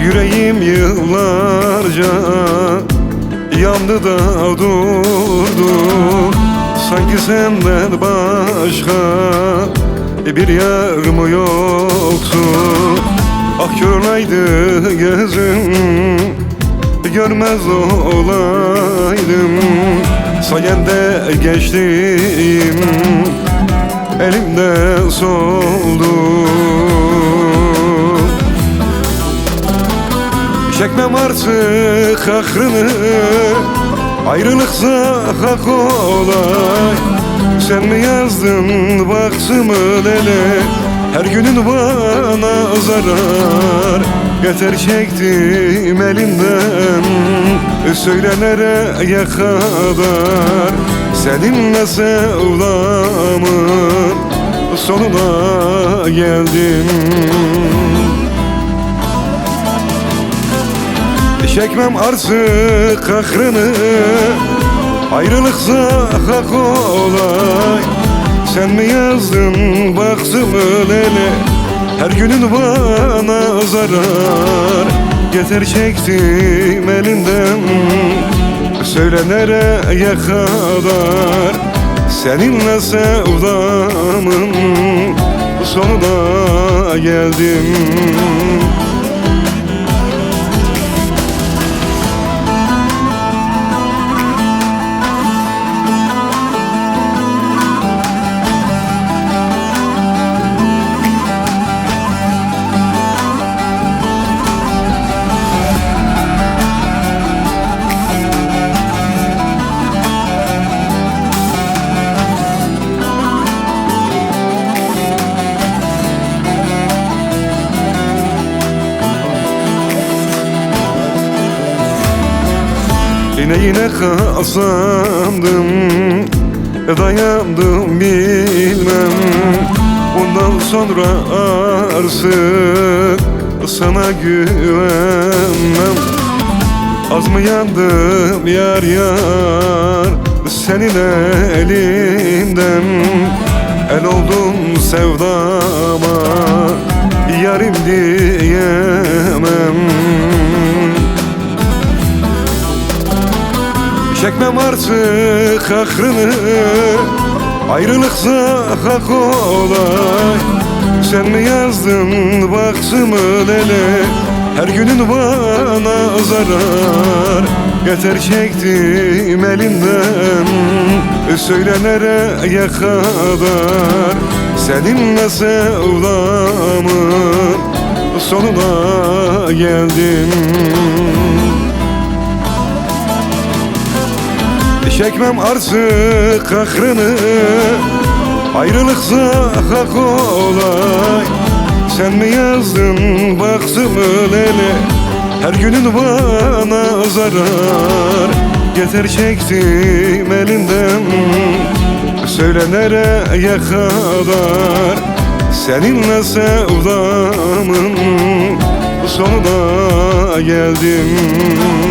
Yüreğim yıllarca yandı da durdu. Sanki senden başka bir yer mi yoktu? Ah körlaydı gözüm, görmez olaydım. Sayende geçtiğim elimde soldu. Çekmem artık kahrını, ayrılıksa hak olay. Sen mi yazdın baktımın ele, her günün bana zarar. Yeter çektim elinden, söyle nereye kadar? Seninle sevdamın sonuna geldim. Çekmem artık kahrını, ayrılıksa hak olay. Sen mi yazdın baktımın ele, her günün bana zarar. Yeter çektim elinden, söyle nereye kadar? Seninle sevdamın sonuna geldim. Yine kazandım, dayandım bilmem. Bundan sonra artık sana güvenmem. Az mı yandım yar yar senin elinden? El oldum sevdama, yarim diyemem. Çekmem artık kahrını, ayrılıksa hak olay. Sen mi yazdın baktımın ele, her günün bana zarar. Yeter çektim elinden, söyle nereye kadar? Seninle sevdamın sonuna geldim. Çekmem artık kahrını, ayrılıksa hak olay. Sen mi yazdın baktımın ele, her günün bana zarar. Yeter çektim elinden, söyle nereye kadar? Seninle sevdamın sonuna geldim.